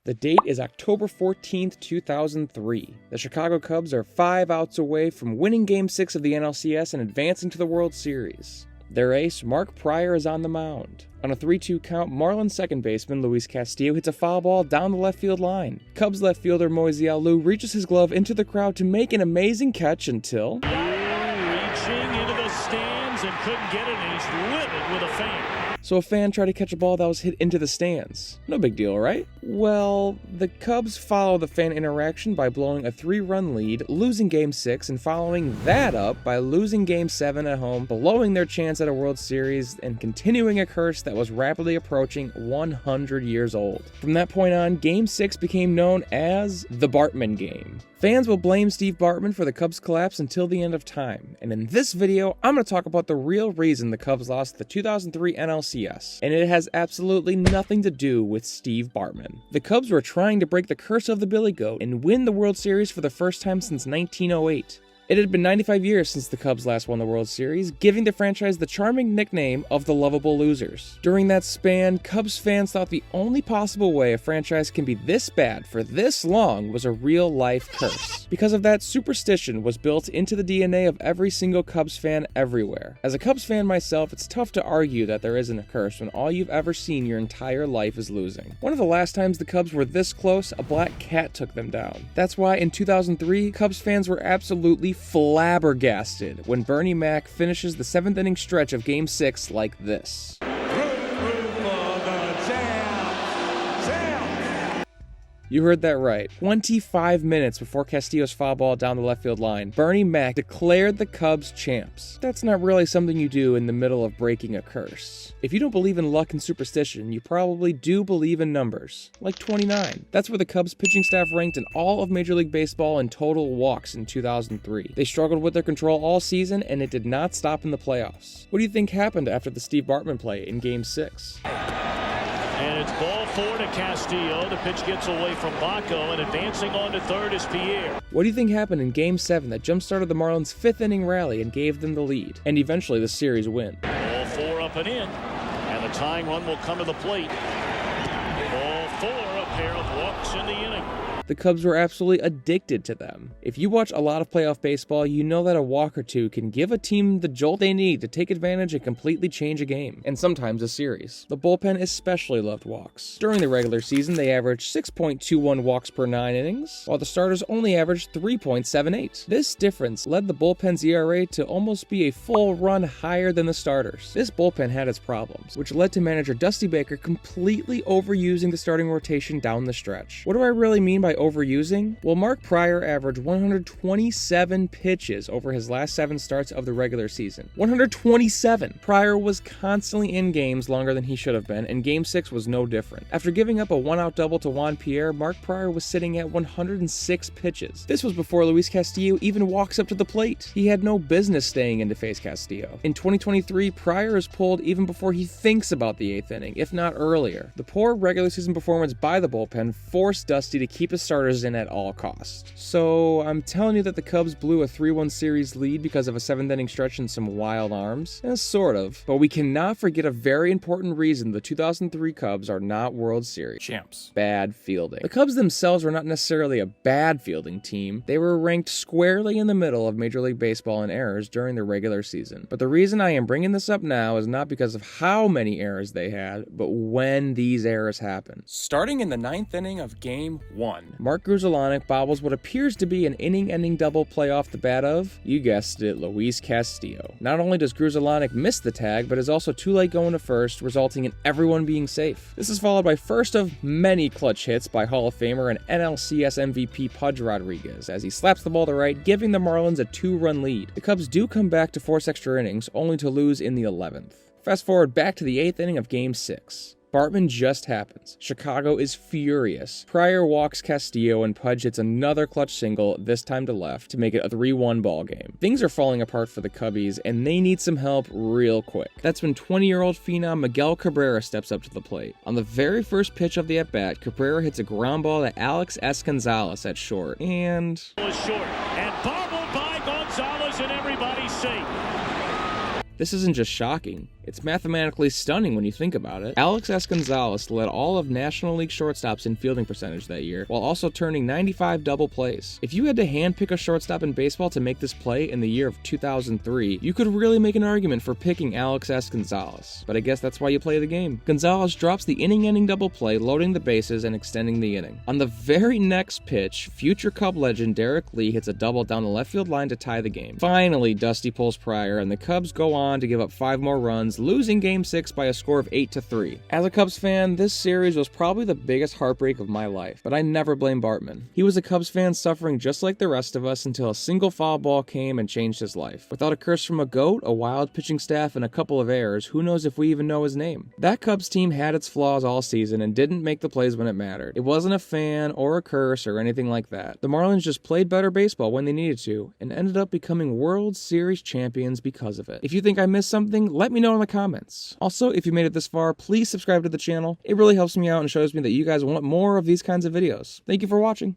The date is October 14th, 2003. The Chicago Cubs are 5 outs away from winning Game 6 of the NLCS and advancing to the World Series. Their ace, Mark Prior, is on the mound. On a 3-2 count, Marlins second baseman Luis Castillo hits a foul ball down the left field line. Cubs left fielder Moise Alou reaches his glove into the crowd to make an amazing catch until... reaching into the stands and couldn't get it, and he's livid with a fan. So a fan tried to catch a ball that was hit into the stands. No big deal, right? Well, the Cubs follow the fan interaction by blowing a 3-run lead, losing Game 6, and following that up by losing Game 7 at home, blowing their chance at a World Series, and continuing a curse that was rapidly approaching 100 years old. From that point on, Game 6 became known as the Bartman game. Fans will blame Steve Bartman for the Cubs' collapse until the end of time, and in this video, I'm going to talk about the real reason the Cubs lost the 2003 NLCS, and it has absolutely nothing to do with Steve Bartman. The Cubs were trying to break the curse of the Billy Goat and win the World Series for the first time since 1908. It had been 95 years since the Cubs last won the World Series, giving the franchise the charming nickname of the Lovable Losers. During that span, Cubs fans thought the only possible way a franchise can be this bad for this long was a real-life curse. Because of that, superstition was built into the DNA of every single Cubs fan everywhere. As a Cubs fan myself, it's tough to argue that there isn't a curse when all you've ever seen your entire life is losing. One of the last times the Cubs were this close, a black cat took them down. That's why in 2003, Cubs fans were absolutely flabbergasted when Bernie Mac finishes the 7th inning stretch of Game 6 like this. You heard that right. 25 minutes before Castillo's foul ball down the left field line, Bernie Mac declared the Cubs champs. That's not really something you do in the middle of breaking a curse. If you don't believe in luck and superstition, you probably do believe in numbers, like 29. That's where the Cubs pitching staff ranked in all of Major League Baseball in total walks in 2003. They struggled with their control all season, and it did not stop in the playoffs. What do you think happened after the Steve Bartman play in Game 6? And it's ball 4 to Castillo. The pitch gets away from Baco, and advancing on to third is Pierre. What do you think happened in Game 7 that jump-started the Marlins' 5th inning rally and gave them the lead, and eventually the series win? Ball 4 up and in, and the tying run will come to the plate. Ball 4, a pair of walks in the inning. The Cubs were absolutely addicted to them. If you watch a lot of playoff baseball, you know that a walk or two can give a team the jolt they need to take advantage and completely change a game, and sometimes a series. The bullpen especially loved walks. During the regular season, they averaged 6.21 walks per 9 innings, while the starters only averaged 3.78. This difference led the bullpen's ERA to almost be a full run higher than the starters. This bullpen had its problems, which led to manager Dusty Baker completely overusing the starting rotation down the stretch. What do I really mean by overusing? Well, Mark Prior averaged 127 pitches over his last 7 starts of the regular season. 127! Prior was constantly in games longer than he should have been, and Game 6 was no different. After giving up a 1-out double to Juan Pierre, Mark Prior was sitting at 106 pitches. This was before Luis Castillo even walks up to the plate. He had no business staying in to face Castillo. In 2023, Prior is pulled even before he thinks about the 8th inning, if not earlier. The poor regular season performance by the bullpen forced Dusty to keep his starters in at all costs. So I'm telling you that the Cubs blew a 3-1 series lead because of a 7th inning stretch and some wild arms? Sort of. But we cannot forget a very important reason the 2003 Cubs are not World Series champs. Bad fielding. The Cubs themselves were not necessarily a bad fielding team. They were ranked squarely in the middle of Major League Baseball in errors during the regular season. But the reason I am bringing this up now is not because of how many errors they had, but when these errors happened. Starting in the 9th inning of Game 1, Mark Grudzielanek bobbles what appears to be an inning-ending double play off the bat of, you guessed it, Luis Castillo. Not only does Grudzielanek miss the tag, but is also too late going to first, resulting in everyone being safe. This is followed by first of many clutch hits by Hall of Famer and NLCS MVP Pudge Rodriguez as he slaps the ball to right, giving the Marlins a 2-run lead. The Cubs do come back to force extra innings, only to lose in the 11th. Fast forward back to the 8th inning of Game 6. Bartman just happens. Chicago is furious. Prior walks Castillo and Pudge hits another clutch single, this time to left, to make it a 3-1 ball game. Things are falling apart for the Cubbies, and they need some help real quick. That's when 20-year-old phenom Miguel Cabrera steps up to the plate. On the very first pitch of the at-bat, Cabrera hits a ground ball to Alex S. Gonzalez at short, and... short, and bobbled by Gonzalez, and everybody's safe. This isn't just shocking, It's mathematically stunning when you think about it. Alex S. Gonzalez led all of National League shortstops in fielding percentage that year, while also turning 95 double plays. If you had to handpick a shortstop in baseball to make this play in the year of 2003, you could really make an argument for picking Alex S. Gonzalez. But I guess that's why you play the game. Gonzalez drops the inning-ending double play, loading the bases and extending the inning. On the very next pitch, future Cub legend Derek Lee hits a double down the left field line to tie the game. Finally, Dusty pulls Pryor, and the Cubs go on to give up 5 more runs, losing Game 6 by a score of 8-3. As a Cubs fan, this series was probably the biggest heartbreak of my life, but I never blame Bartman. He was a Cubs fan suffering just like the rest of us until a single foul ball came and changed his life. Without a curse from a goat, a wild pitching staff, and a couple of errors, who knows if we even know his name. That Cubs team had its flaws all season and didn't make the plays when it mattered. It wasn't a fan or a curse or anything like that. The Marlins just played better baseball when they needed to and ended up becoming World Series champions because of it. If you think I missed something, let me know in the comments. Also, if you made it this far, please subscribe to the channel. It really helps me out and shows me that you guys want more of these kinds of videos. Thank you for watching.